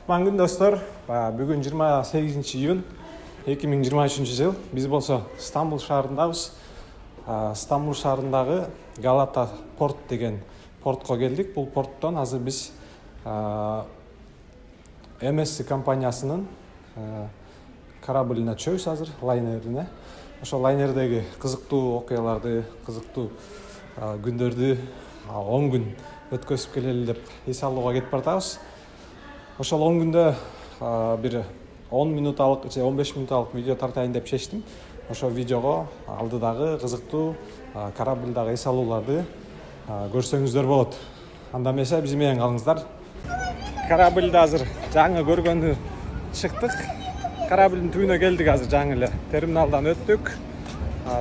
Кутман күн достор. Бүгін 28 июнь 2023 жыл. Біз болса Стамбул шаарындабыз. Стамбул шаарындағы Галата порт деген портко келдик. Бұл порттон азыр біз MSC компаниясынын кораблына чөбүз азыр, лайнерине. Ошол лайнердеги кызыктуу окуяларды, кызыктуу күндөрдү 10 күн өткөзүп келели деп эс алууга кетип бартабыз. Ошол 10 күндө бир 10 минуталык же 15 минуталык видео тартайын деп чечтим. Ошол видеого алдыдагы кызыктуу кораблдагы эс алууларды көрсөңүздөр болот. Анда эмесе биз менен калыңыздар. Кораблды азыр жаңы көргөндү чыктык. Кораблдын түбүнө келдик азыр жаңы эле. Терминалдан өттүк,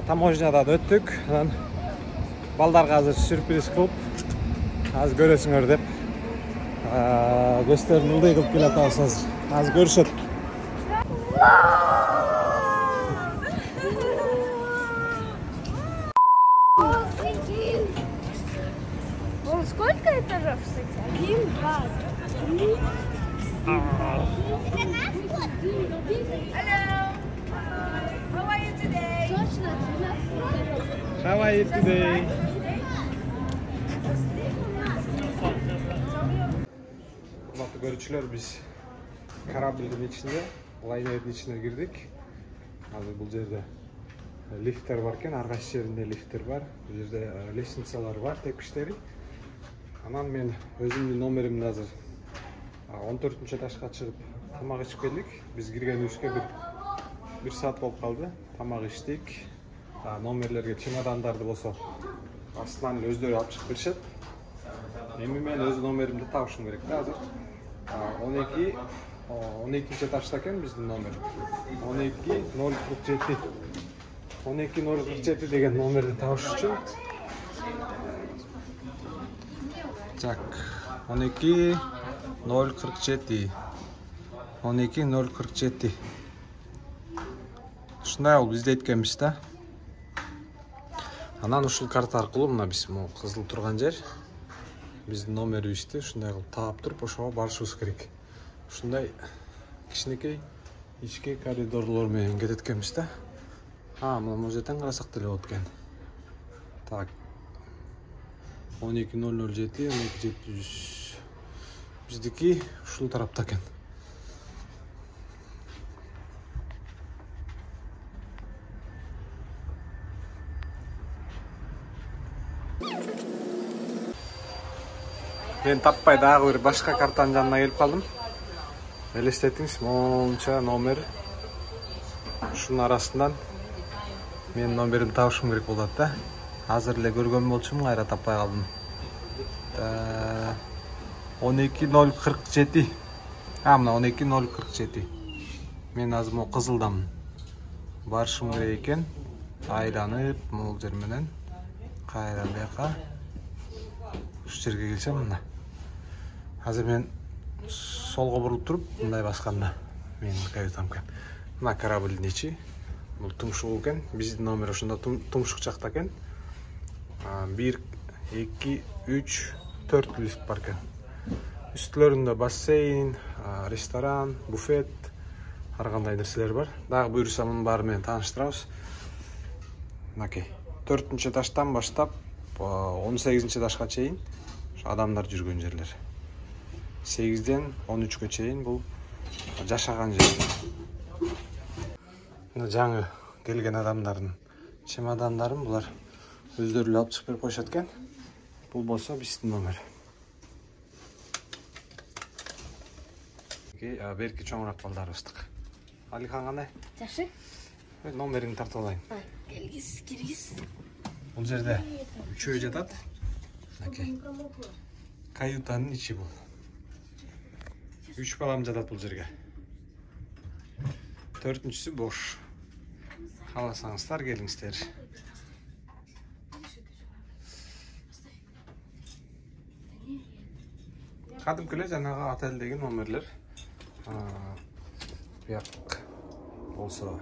таможнядан өттүк. Анан балдарга азыр сюрприз кылып азыр көрөсүңөр деп gösterinin ıldığı kılıp gel atarsanız az görüşet. Сколько этажов, кстати? 1, 2, 3. Hello. How are you today? How are you today? Görücüler biz karablinin içinde, laynerin içine girdik. Hazır bu yerde lifter varken, arkaç yerinde lifter var. Bu yerde lesinsalar var, tepkişleri. Anan men özümün nomerimde hazır 14. etaşka çıkıp tamak içip geldik. Biz girgen üçke bir saat bolup kaldı. Tamak içtik. Nomerlerge çimadandardı bolsa aslan özleri alıp çıkıp berişet. Emin men öz nomerimde tavuşum gerekti hazır. 12 etaştaken bizden nomer 12.047 degen nomerde tavış üçün так 12.047 ушундай ал бизде эткенбиз да. Анан ушул карта аркылуу мына биз кызыл турган жер биздин номерибизди ушундай кылып таап туруп ошого барышыбыз керек. Ушундай кичинекей ички коридорлор менен кетет экенбиз да. Мына могу жерден карасак деле болот экен. Так 12.007 12.700 биздики ушул тарапта экен. Ben tapпай дагы бир башка картанын жанына келип калдым. Элестетиңиз, монча номер. Ушунун арасынан менин номеримди табышым керек болот да. Азыр эле көргөн болчумун, кайра таппай калдым. 12.047. Мына 12.047. Мен азыр могу кызылдамын. Барышым керек экен. Айланып, могул жер менен кайра бияка ушу жерге келсем мына. Азыр мен солго бурулуп туруп, мындай басканда менин каютам экен. Мына кораблдын ичи, бул тумшук экен. Биздин номер ошондо тумшук жакта экен. 1, 2, 3, 4 лифт бар экен. Үстүлөрүндө бассейн, ресторан, буфет, ар кандай нерселер бар. Дагы буюрса мунун баары менен тааныштырабыз. Мынакей. 4-этаждан баштап 18-этажга чейин адамдар жүргөн жерлер. 8-ден 13-кө чейин бул жашаган жер. Мына жаңы келген адамдардын чемодандарын булар өздөрү эле алып чыгып берип коюшат экен. Бул болсо биздин номер. Берки чоңураак балдарыбыздык. Алихан кандай? Жакшы. Номерин тартып алайын. Киргиз. Бул жерде үчөө жатат. Каютанын ичи бул. 3 балам жатат бул жерге. 4-үнчүсү бош. Кааласаңыздар келиңиздер. Кадимки эле жанагы отелдеги номерлер. Бияк болсо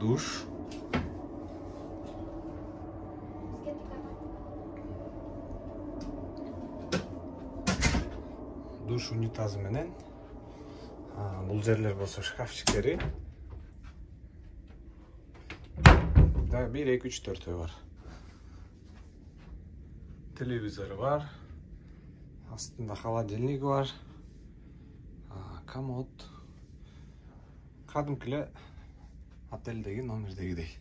душ. душ унитазы менен. Бул жерлер болсо шкафчиктери. Да, 1, 2, 3, 4 бар. Телевизору бар. Астында холодильниги бар. Комод. Кадимкиле отелдеги номердегидей.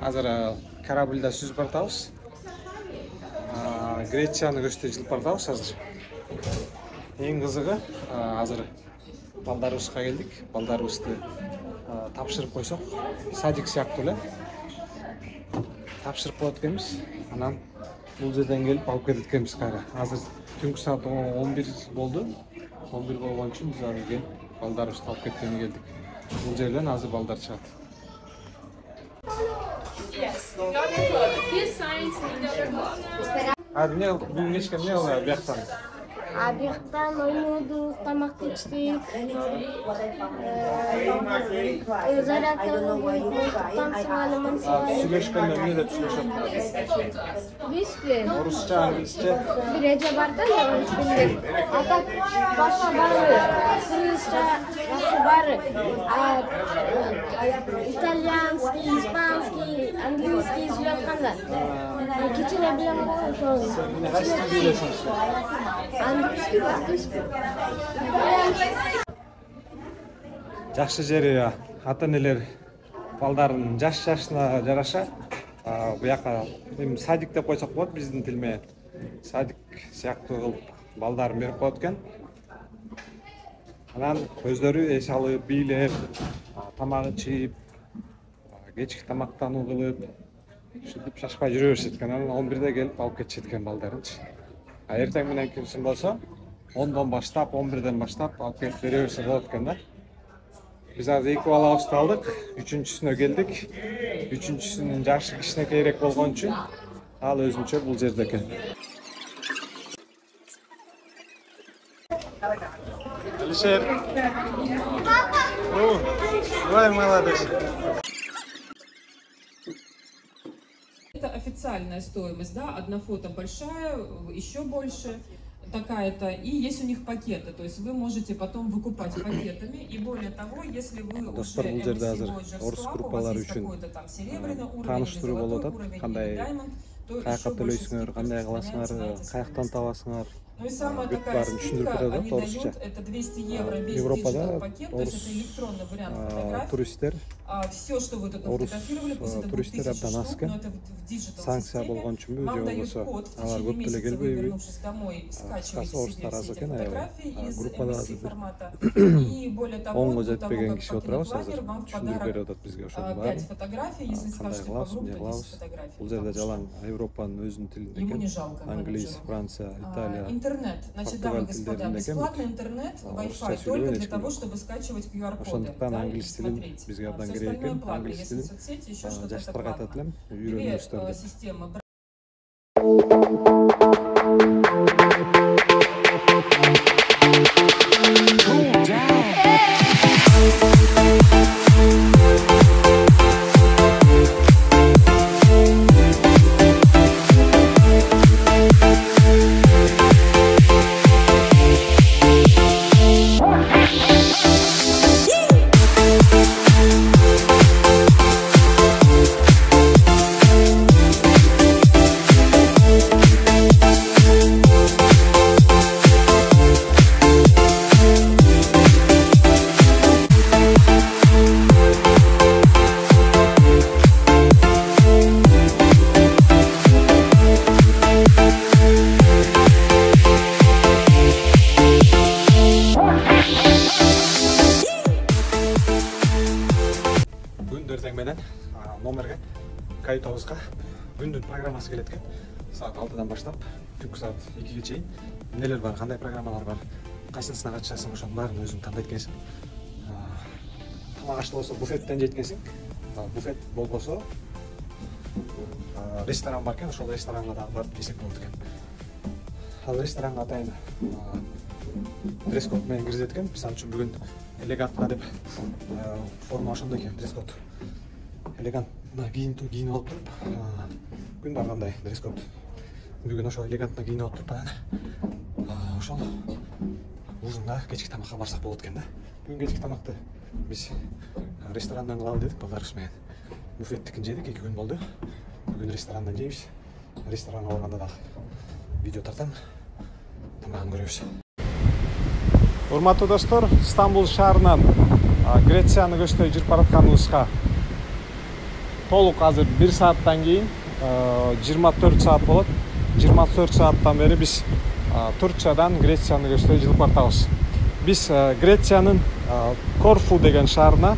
Азыр корабльда сүзүп баратабыз. Грецияны көчтө жылып баратабыз азыр. Эң кызыгы азыр балдарыбызга келдик. Балдарыбызды тапшырып койсок, садик сыяктуу эле. Тапшырып коет экенбиз. Анан бул жерден келип алып кетет экенбиз кайра. Азыр түнкү саат 11 болду. 11 болгон үчүн биз азыр келип балдарыбызды алып кеткенге келдик. Бул жерден азыр балдар чыгат. Не, бүгін кешке не олай бияқтан? Бияқтан ойнадық, тамақты іштік, зарядканы танцевали. Сөйлешкенде не деп сөйлешеді? Біз бе? Орысша, англисче? Біреже барда, я орыс білдім. Атак башқа бары, кыргызша башқа бары. Итальянский, испанский, английский сөйлетканда. Кечене білем ғой, шоу. Сен қайсысын сөйлесің? Английский, английский. Жақсы жері ата-энелер балдарын жаш-жашына жараша бұяққа садик деп қойсақ болады біздің тілме. Садик сияқты қылып балдарын беріп қойды екен. Анан өздері еш алып, бийлеп, тамақ ішіп, кечки тамақтану қылып, шүтіп шашпай жүрө беришет экен. Анан 11-де келип алып кетишет экен балдарынчы. Эртең менен келсин болсо 10-дон баштап, 11-ден баштап алып келип бере берсе болот экен да. Biz az 2 balabızды алдық, 3-чүсүнө келдик. 3-чүсүнүн жашы кичинекейирээк болгон үчүн ал өзүнчө бул жерде экен. Алишер. Ой, молодец. Это официальная стоимость, да, одна фото большая, еще больше. Такая-то, и есть у них пакеты, то есть вы можете потом выкупать пакетами, и более того, если вы уже MSC Voyager Swap, у вас есть какой-то там серебряный уровень или золотой уровень или diamond, то еще больше скидка распространяется на эти стоимости. Ну и самая такая скидка, они дают, это 200 евро весь диджитал пакет, то есть это электронный вариант фотографий. Все, что вы тут нафотографировали, пусть это будет 1000 штук, но это в диджитал системе. Вам дают код, в течение месяца вы, вернувшись домой, скачиваете себе все эти фотографии из MSC формата. И более того, до того, как покинуть лагерь, вам в подарок 5 фотографий, если скажете по группе 10 фотографий. Ему не жалко. Англия, Франция, Италия. Интернет. Значит, дамы и господа, бесплатный интернет, Wi-Fi только для того, чтобы скачивать QR-коды. Да, и смотреть. Все остальное платно. Если соцсети, еще что-то, это платно. Две системы. каютабызга күндүн программасы келет экен. Саат 6-дан баштап түнкү саат 2-ге чейин эмнелер бар, кандай программалар бар, кайсынысына катышасың, ошонун баарын өзүң тандайт экенсиң. Тамак ашты болсо буфеттен жейт экенсиң. Буфет болбосо ресторан бар экен, ошол ресторанга дагы барып жесек болот экен. Ал ресторанга атайын дресс-код менен киргизет экен. Мисалы үчүн бүгүн элегантно деп форма ошондой экен, дресс-код. Элегантно кийинип алып туруп, күн баргандай дресс-код. Бүгүн ошо элегантно кийинип алып туруп, ошол ужинга, кечки тамакка барсак болот экен да. Бүгүн кечки тамакты биз ресторандан кылалы дедик балдарыбыз менен. Буфеттикин жедик, 2 күн болду. Бүгүн ресторандан жейбиз. Ресторанга барганда дагы видео тартам, тамагын көрөбүз. Урматтуу достор, Стамбул шаарынан Грецияны көчтөй жүрүп баратканыбызга толук азыр 1 сааттан кийин 24 саат болот. 24 сааттан бери биз Турциядан Грецияны көчтөй жүрүп баратабыз. Биз Грециянын Корфу деген шаарына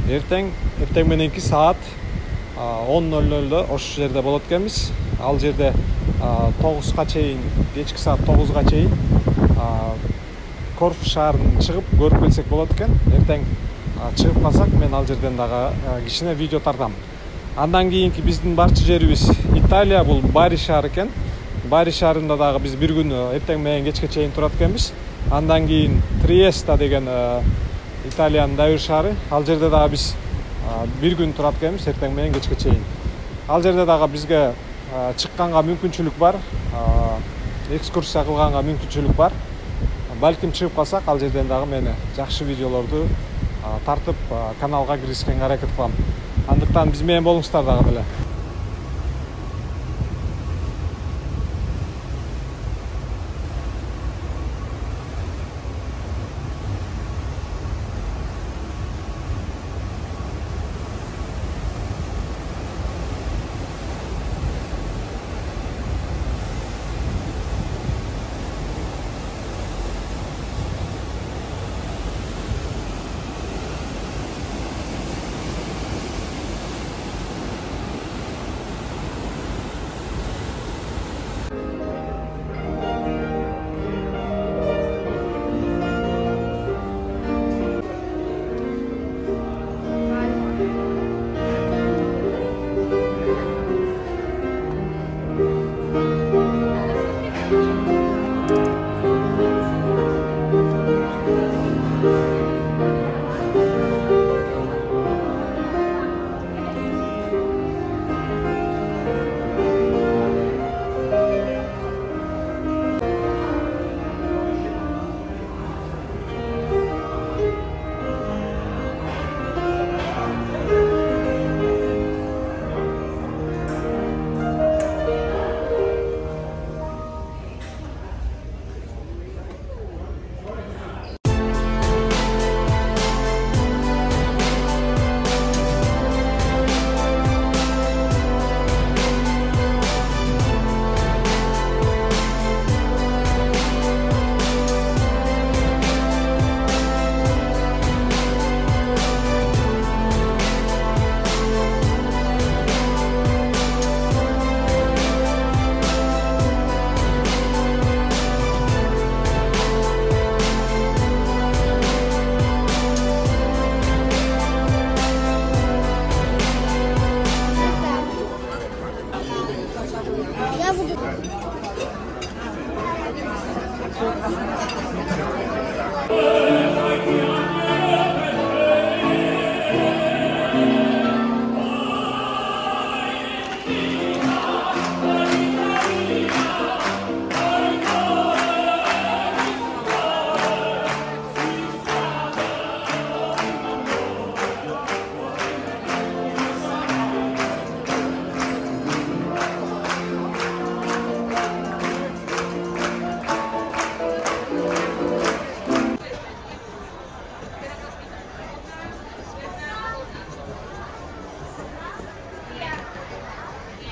эртең мененки саат 10:00 ошол жерде болот экенбиз. Ал жерде 9га чейин, кечки саат 9га чейин Корфу шаарынан чыгып көрүп келсек болот экен. Эртең чыгып калсак, мен ал жерден дагы кичине видео тартам. Андан кийинки биздин барчы жерибиз Италия, бул Бари шаары экен. Бари шаарында дагы биз бир күн эртең менен кечке чейин турат экенбиз. Андан кийин Триеста деген Италиянын дайыр шаары. Ал жерде дагы биз бир күн турат экенбиз, эртең менен кечке чейин. Ал жерде дагы бизге чыкканга мүмкүнчүлүк бар, экскурсия кылганга мүмкүнчүлүк бар. Балким чыгып калсак, ал жерден дагы мени жакшы видеолорду тартып каналга киргизгенге аракет кылам. Андыктан биз менен болуңуздар дагы беле.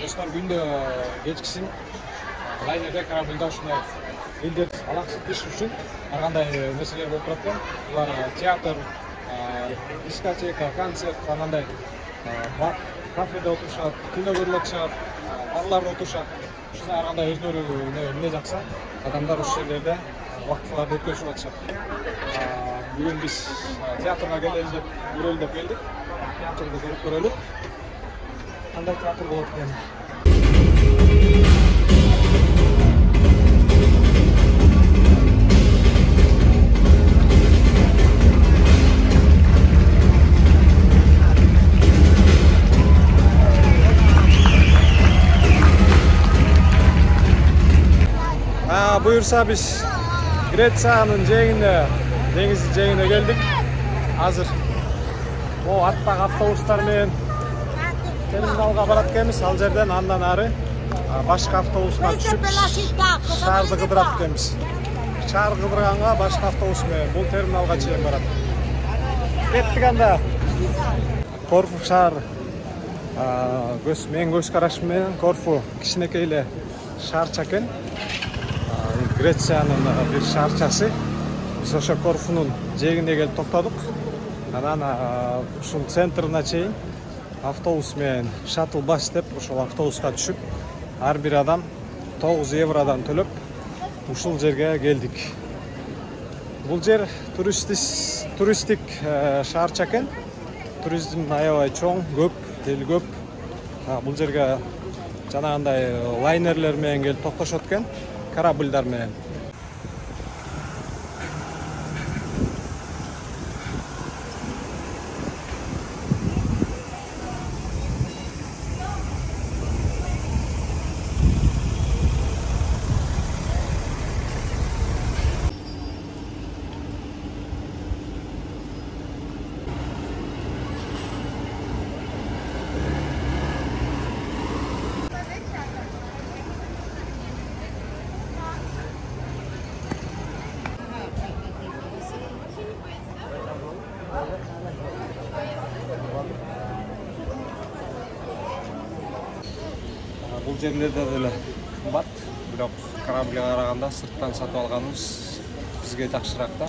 Достар, күндө кечкисин лайнерде корабльда ушундай элдер алаксытыш үчүн ар кандай нерселер болуп турат экен. Булар театр, дискотека, концерт, анандай бар kafede oturuşat, kino көрүлөт, балалар oturuşat. Ушуна ар кандай өзүнөрү эмне жакса, адамдар ушул жерлерде убактыларды өткөрүшүп атышат. Бүгүн биз театрга келели деп көрөлү деп келдик. Театрды көрүп көрөлү. Кандай театр болот экен? Buyursa biz Gretsiyanın жээгине, деңиз жээгине келдик. Азыр о аттак автобустар менен терминалга барат экенбиз. Ал жерден андан ары башка автобуска түшүп шаарды кыдырат экенбиз. Шаар кыдырганга башка автобус менен бул терминалга чейин барат. Кеттик анда. Корфу шаар менин көз карашым менен Корфу кичинекей эле шаарча экен. Gretsiyanın bir şarkısı. Biz oşa Korfu'nun жээгине келип токтодук. Анан ушул центрына чейин автобус менен шаттл бас деп ошол автобуска түшүп, ар бир адам 9 евродан төлөп ушул жерге келдик. Бул жер туристик шаарча экен. Туризм аябай чоң, көп, эл көп. Бул жерге жанагындай лайнерлер менен келип токтошот экен. Karabilдар менен. Бул жерлерде эле кымбат, бирок корабльга караганда сырттан сатып алганыбыз бизге жакшыраак да.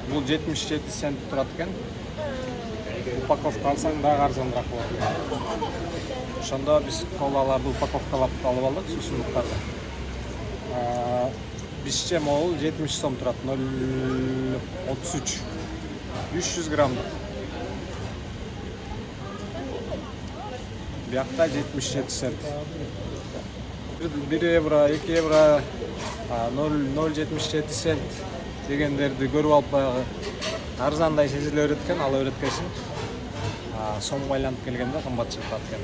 Бул 77 цент турат экен. Упаковка алсаң дагы арзаныраак болот. Ошондо биз колаларды упаковкалап алып алдык, сусундуктарды. Бизче могул 70 сом турат, 0,33. 300 граммдык. Бияқта 77 цент. 1 евро, 2 евро, 0,77 цент дегендерди көрүп алып баягы арзандай сезиле берет экен, ала берет экенсиң. Сомго айланып келгенде кымбат чыгып калат экен.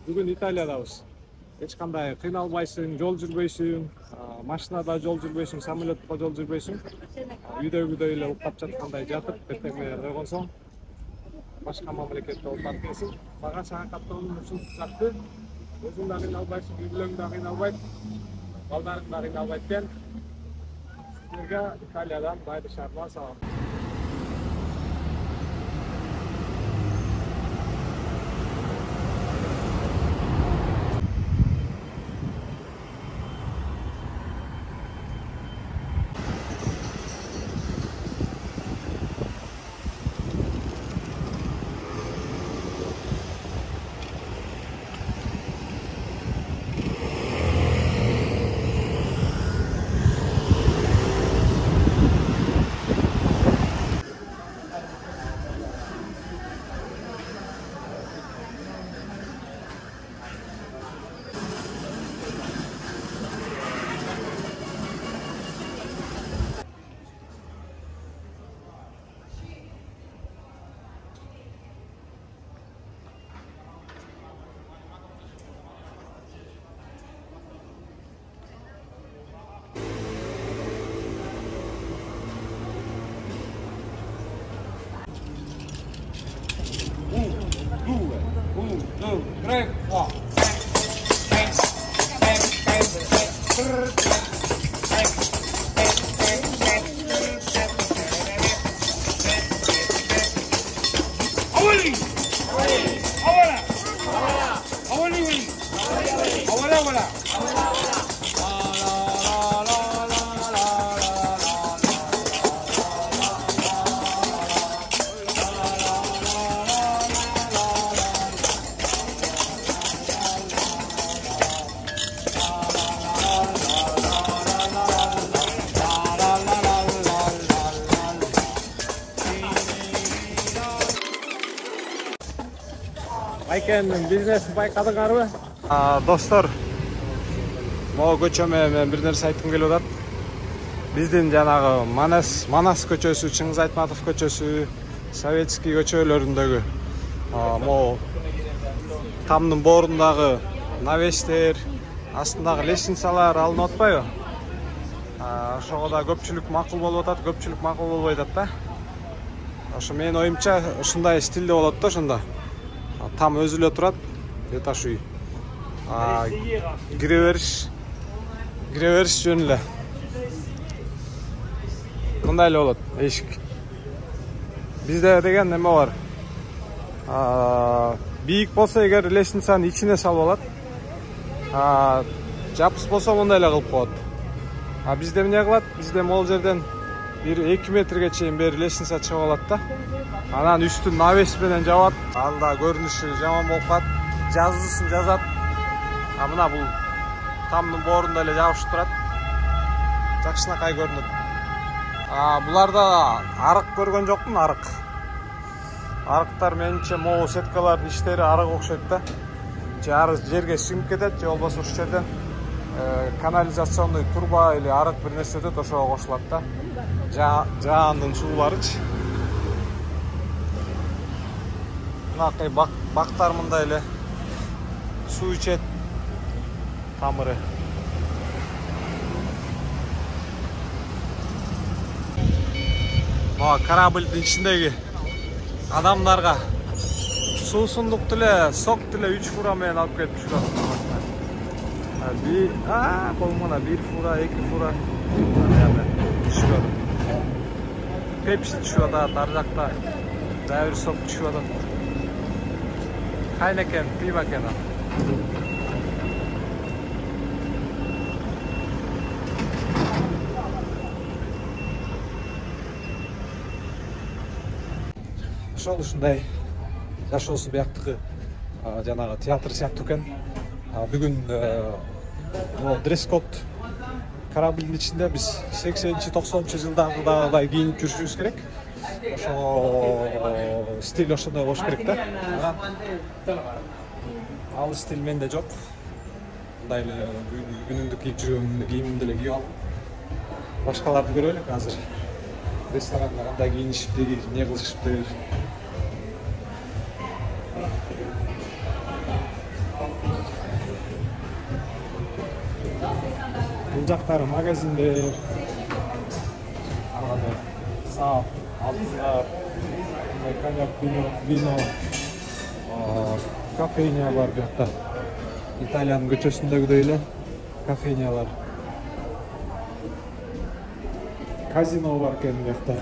Бүгүн Италиядабыз. Эч кандай кыйналбайсың, жол жүрбөйсүң, машинада жол жүрбөйсүң, самолетто жол жүрбөйсүң. Үйдөгүдөй эле уктап жаткандай жатып, эртең менен койгон соң башка мамлекетте отуп кетсең, бага сага каттоонун ушул сакты. Өзүң да кыйналбайсың, үй-бүлөң да кыйналбайт, балдарың да кыйналбайт экен. Силерге Италиядан баайды шаарына салам. Ayken'in biznesi bayqadыңарбы? Достор, могу көчөмө мен бир нерсе айткым келип атат. Биздин жанагы Манас көчөсү, Чыңгыз Айтматов көчөсү, Советский көчөлөрүндөгү могу тамдын боорундагы навестер, астындагы лестницалар алынып атпайбы? Ошого да көпчүлүк макул болуп атат, көпчүлүк макул болбой атат да. Ошо менин оюмча ушундай стилде болот да ошондо. Там өзүлө турат, этаж үй. Кире бериш жөн эле. Мындай эле болот, эшик. Бизде деген неме бар. Бийик болсо эгер лестницанын ичине салып алат. Жапыс болсо мындай эле кылып коет. Бизде эмне кылат? Бизде могул жерден 1-2 метрге чейин бери лестница чыгып алат да. Анан үстүн навес менен жабат. Анда көрүнүшү жаман болуп калат. Жазуусун жазат. Мына бул тамдын боорунда эле жабышып турат. Жакшынакай көрүнөт. Буларда арык көргөн жокмун, арык. Арыктар менимче могу сеткалардын иштери арык окшойт да. Же ары жерге сиңип кетет, же болбосо ушул жерден канализационный труба или арык бир нерсе өтөт, ошого кошулат да. Жаандын сууларычы. Мынакай бактар мындай эле суу ичет, тамыры. Корабльдин ичиндеги адамдарга суусундук деле, сок деле 3 фура менен алып келип түшүрөт. Болмона 1 фура, 2 фура түшүрөт. Пепси түшүп атат, ар жакта дагы бир сок түшүп атат. Хайнекен, пиво экен. Ошол ушундай жашоосу бияктыкы жанагы театр сыяктуу экен. Бүгүн дресс-код корабльдин ичинде биз 80-90 жылдагыдай кийинип жүрүшүбүз керек. Ошо стиль ошондой болуш керек да. Ал стиль менде жок. Мындай эле күнүмдүк кийип жүргөн кийимимди эле кийип алып. Башкаларды көрөлүк азыр. Ресторанда кандай кийинишипти, эмне кылышыпты. Бул жактары магазиндер. Саап, алтындар, коньяк, вино, кофейня бар бuyakta. Италиянын көчөсүндөгүдөй эле кофейнялар. Казино бар экен бuyakta.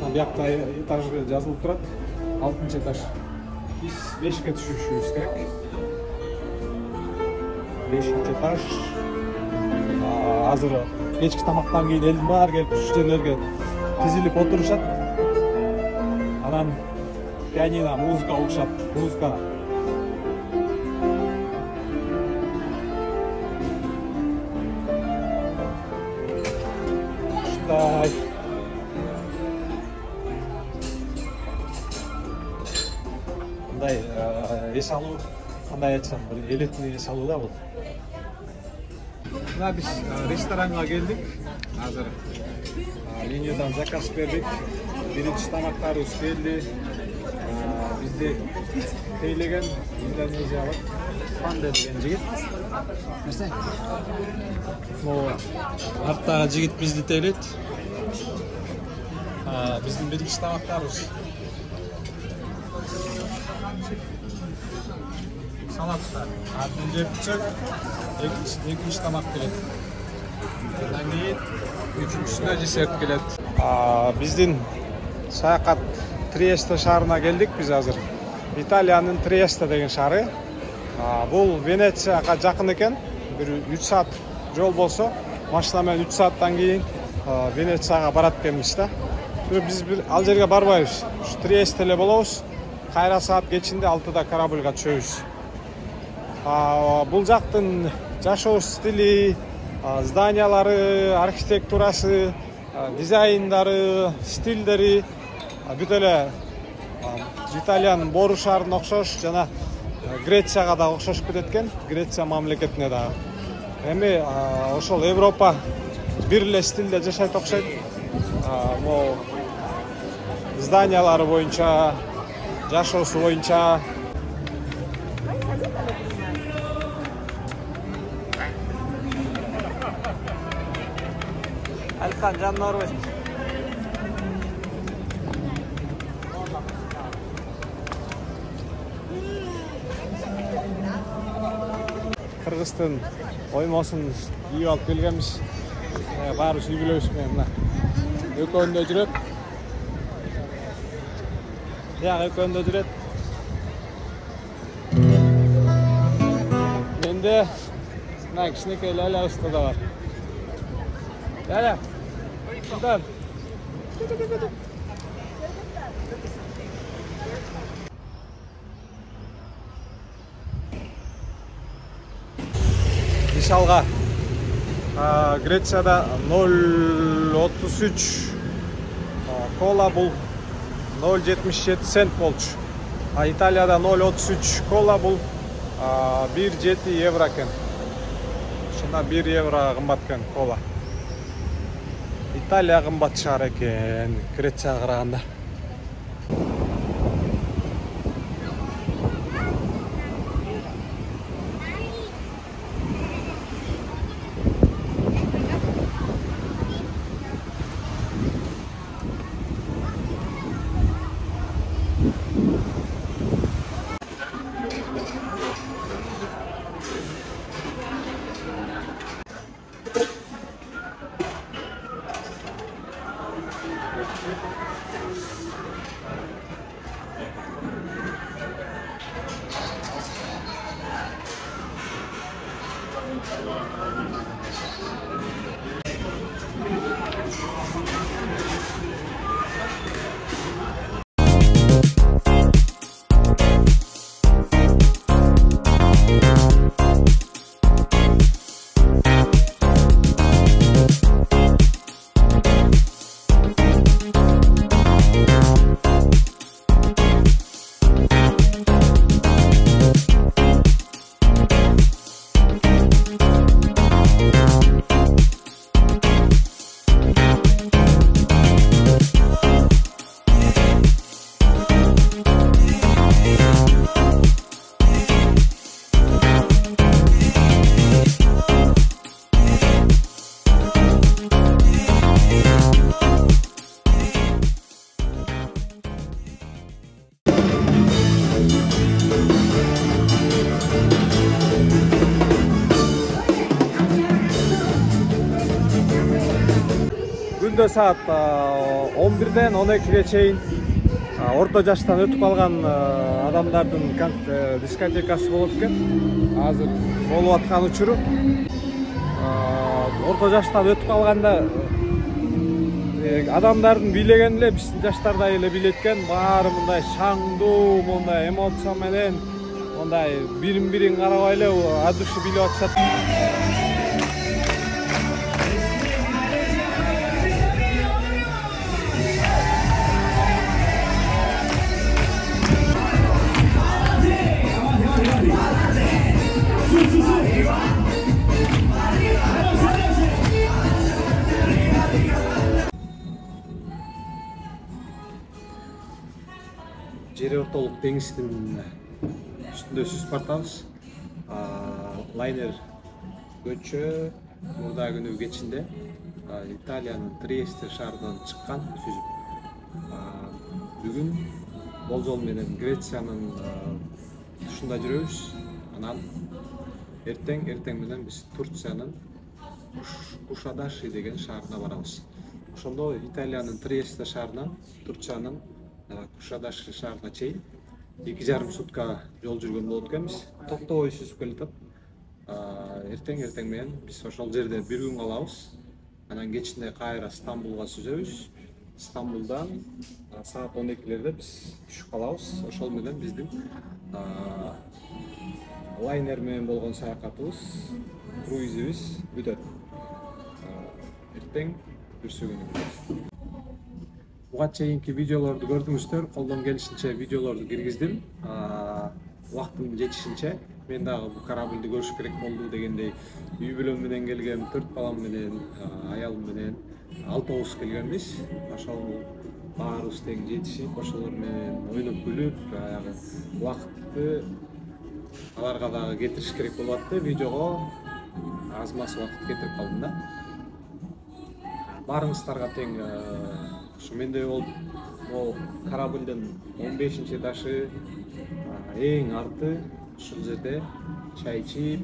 Бuyakta этаж жазылып турат. 6-чы этаж. Биз 5-ке түшүшүбүз керек. 5-чи этаж. Азыр кечки тамактан кийин элдин баары келип ушул жерлерге тизилип отурушат. Анан пианино, музыка угушат. Музыка. Ушундай. Мындай эс алуу, кандай айтсам, бир элитный эс алуу да бул. Мына биз ресторанга келдик. Азыр менюдан заказ бердик. Биринчи тамактарыбыз келди. Бизди тейлеген индонезиялык Панда деген жигит. Нерсе? Могу арттагы жигит бизди тейлейт. Биздин биринчи тамактарыбыз салат. Бир жеп чык, экинчи тамак келет. Андан кийин үчүнчүсүнө жесек келет. Биздин саякат Триесте шаарына келдик биз азыр. Италиянын Триесте деген шаары. Бул Венецияга жакын экен. Бир 3 саат жол болсо, машина менен 3 сааттан кийин Венецияга барат экенбиз да. Биз ал жерге барбайбыз. Ушу Триесте эле болобуз. Кайра саат кечинде 6-да корабльга түшөбүз. Бул жактын жашоо стили, зданиялары, архитектурасы, дизайндары, стилдери бүт эле Италиянын Бору шаарына окшош жана Грецияга да окшошуп кетет экен. Греция мамлекетине да. Эми ошол Европа бир эле стилде жашайт окшойт. Могу зданиялары боюнча, жашоосу боюнча. Алкан жаннар бар. Кыргыздын оймосун кийип алып келгенбиз. Баарыбыз үйлөбүз менен мына экөөндө жүрөт. Жагы экөөндө жүрөт. Менде мына кичинекей Лаля уста да бар. Лаля. Кудан. Мисалга Грецияда 0.33 кола бул 0.77 цент болчу. Италияда 0.33 кола бул 1.7 евро экен. Ошондо 1 евро кымбат экен кола. Италия кымбат шаар экен Грецияга караганда. Күндө саат 11-ден 12-ге чейин орто жаштан өтүп калган адамдардын дискотекасы болот экен. Азыр болуп аткан учуру. Орто жаштан өтүп калганда адамдардын бийлеген эле биздин жаштардай эле бийлейт экен. Баары мындай шаңдуу, мындай эмоция менен, мындай бирин карабай эле от души бийлеп атышат. Жер ортолук деңиздин үстүндө сүзүп бартабыз. Лайнер көчө мурда күнү кечинде Италиянын Триесте шаарынан чыккан сүзүп. Бүгүн болжол менен Грециянын тушунда жүрөбүз. Анан эртең менен биз Турциянын Кушадаши деген шаарына барабыз. Ошондо Италиянын Триесте шаарынан Турциянын Кушадаши шаарына чейин 2,5 сутка жол жүргөн болот экенбиз. Токтобой сүзүп келатат. Эртең менен биз ошол жерде бир күн калабыз. Анан кечинде кайра Стамбулга сүзөбүз. Стамбулдан саат 12-лерде биз түшүп калабыз. Ошол менен биздин лайнер менен болгон саякатыбыз, круизибиз бүтөт. Эртең бүрсүгүнү. Буга чейинки видеолорду көрдүңүздөр, колдон келишинче видеолорду киргиздим. Убактым жетишинче мен дагы бул корабльди көрүш керек болду дегендей үй бүлөм менен келгем, 4 балам менен, аялым менен 6 келгенбиз. Ошол баарыбыз тең жетишип, ошолор менен ойноп күлүп, баягы убакытты аларга дагы кетириш керек болуп атты. Видеого аз-маз убакыт кетирип калдым да. Барыңыздарга тең ушу менде болуп, могу корабльдин 15-этажы эң арты ушул жерде чай ичип,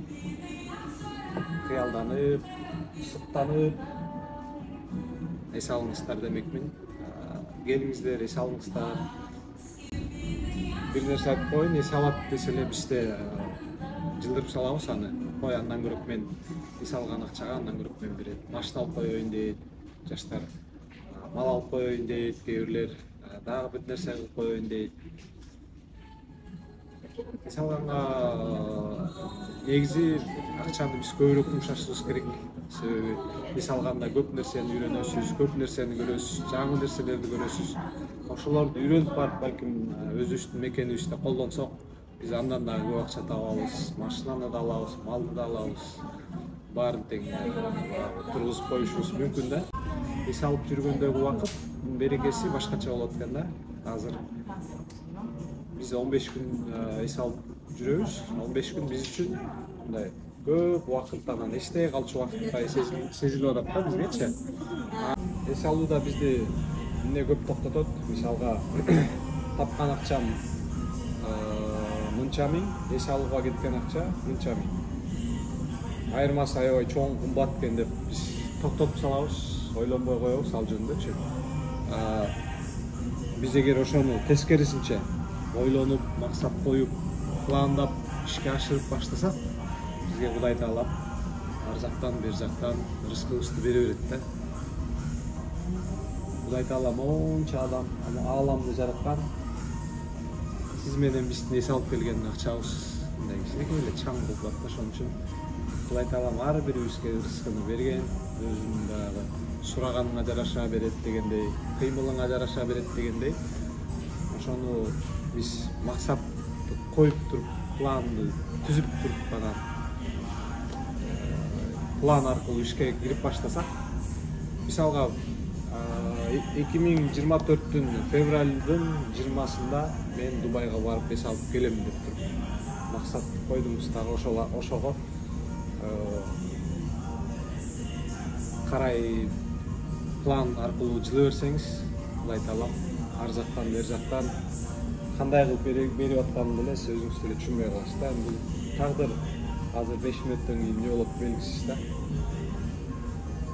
кыялданып, суктанып эс алыңыздар демекмин. Келиңиздер, эс алыңыздар. Бир нерсе айтып коеюн, эс алат десе эле бизде жылдырып салабыз аны. Кой андан көрөк мен эс алган акчага андан көрөк мен бир машина алып коеюн дейт, жаштар мал алып коеюн дейт, кээ бирлер дагы бир нерсе кылып коеюн дейт. Эс алганга негизи акчаны биз көбүрөөк жумшашыбыз керек. Себеби эс алганда көп нерсени үйрөнөсүз, көп нерсени көрөсүз, жаңы нерселерди көрөсүз. Ошолорду үйрөнүп барып балким өзүбүздүн мекенибизде колдонсок, биз андан да көп акча табабыз, машинаны да алабыз, малды да алабыз. Баарын тең тургузуп коюшубуз мүмкүн да. Эс алып жүргөндөгү убакыт берекеси башкача болот экен да. Азыр биз 15 күн эс алып жүрөбүз. 15 күн биз үчүн мындай көп убакыт, анан эстей калчу убакыттай сезилип атат да бизгечи. Эс алууда бизди эмне көп токтотот? Мисалга тапкан акчам мынча миң, эс алууга кеткен акча мынча миң. Айырмасы аябай чоң, кымбат экен деп биз токтотуп салабыз, ойлонбой коебуз ал жөнүндөчү. Биз эгер ошону тескерисинче ойлонуп, максат коюп, пландап, ишке ашырып баштасак, бизге Кудай таалап ар жактан, бер жактан рызкыбызды бере берет да. Кудай таалам монча адам, ааламды жараткан. Сиз менен биздин эс алып келген акчабыз мындай кичинекей эле чаң болуп атат. Ошон үчүн Кудай таалам ар бирибизге рызкыны берген, өзүнүн баягы сураганыңа жараша берет дегендей, кыймылыңа жараша берет дегендей. Ошону биз максатты коюп туруп, планды түзүп туруп, анан план аркылуу ишке кирип баштасак, мисалга 2024-түн февралдын 20-сында мен Дубайга барып эс алып келем деп туруп максат койдумбуз. Дагы ошого карай план аркылуу жылы берсеңиз, Кудай таалам ар жактан, бер жактан кандай кылып берип атканын деле өзүңүз деле түшүнбөй каласыз да. Бул тагдыр азыр 5 мүнөттөн кийин эмне болот белгисиз да.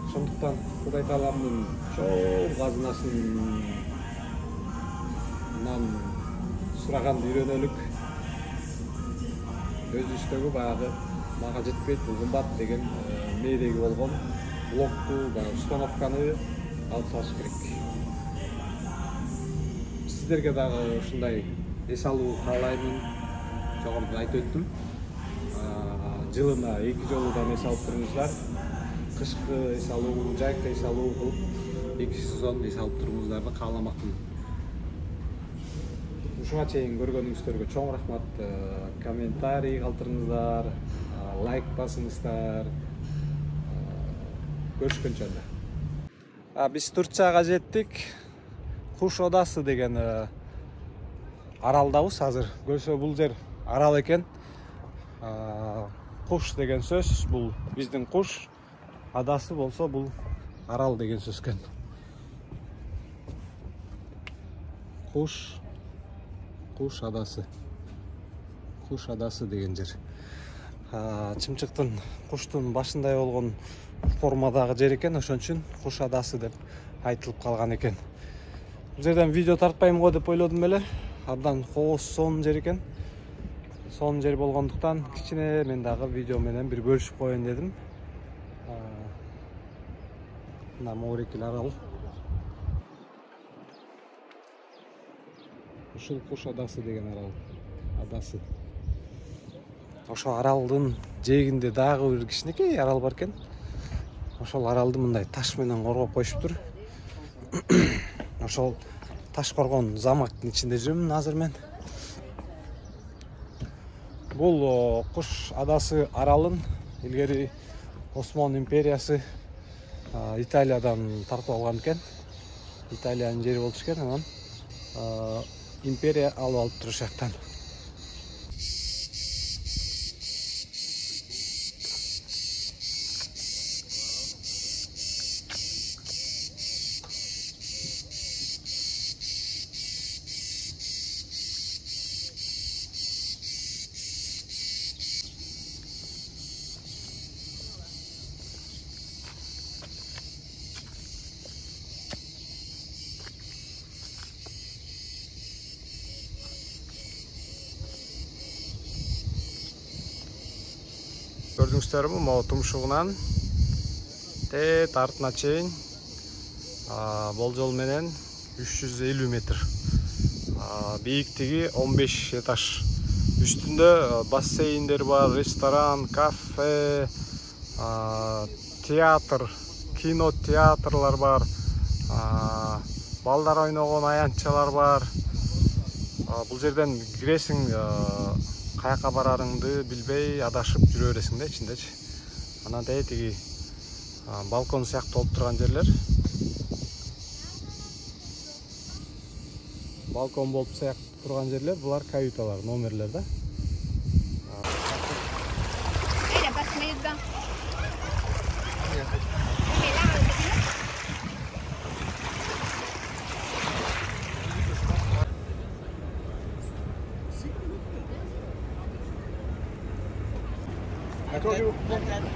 Ошондуктан Кудай тааламдын чоң казынасынан сураганды үйрөнөлүк. Өзүбүздөгү баягы мага жетпейт, бул кымбат деген мээдеги болгон блокту, баягы установканы алып салыш керек. Сиздерге дагы ушундай эс алуу каалаймын. Жогоруда айтып өттүм. Жылына 2 жолудан эс алып туруңуздар. Кышкы эс алуу, жайкы эс алуу кылып 2 сезон эс алып туруңуздарды кааламакмын. Ушуга чейин көргөнүңүздөргө чоң рахмат. Комментарий калтырыңыздар, лайк басыңыздар. Көрүшкөнчө. Биз Турцияга жеттик. Куш Одасы деген аралдабыз азыр. Көрсө бул жер арал экен. Куш деген сөз, бул биздин куш. Адасы болсо бул арал деген сөз экен. Куш Адасы. Куш Адасы деген жер. Чымчыктын, куштун башындай болгон формадагы жер экен, ошон үчүн Куш адасы деп айтылып калган экен. Бул жерден видео тартпайм го деп ойлодум эле. Абдан кооз сонун жер экен. Сонун жер болгондуктан кичине мен дагы видео менен бир бөлүшүп коеюн дедим. Мына Моорекил арал. Ушул Куш адасы деген арал. Адасы. Ошо аралдын жээгинде дагы бир кичинекей арал бар экен. Ошол аралды мындай таш менен коргоп коюшуптур. Ошол таш коргон замактын ичинде жүрөмүн азыр мен. Бул Куш адасы аралын илгери Осман империясы Италиядан тартып алган экен. Италиянын жери болчу экен, анан империя алып алыптыр ошол жактан. Gördüңүздөрбү, могу тумшугунан артына чейин болжол менен 350 метр. Бийиктиги 15 этаж. Үстүндө бассейндер бар, ресторан, кафе, театр, кинотеатрлар бар, балдар ойногон аянтчалар бар. Бул жерден киресиң, каяка барарыңды билбей адашып жүрө бересиң да ичиндечи. Анан тиги балкон сыяктуу болуп турган жерлер. Балкон болуп сыяктуу турган жерлер, булар каюталар, номерлер да. I told you.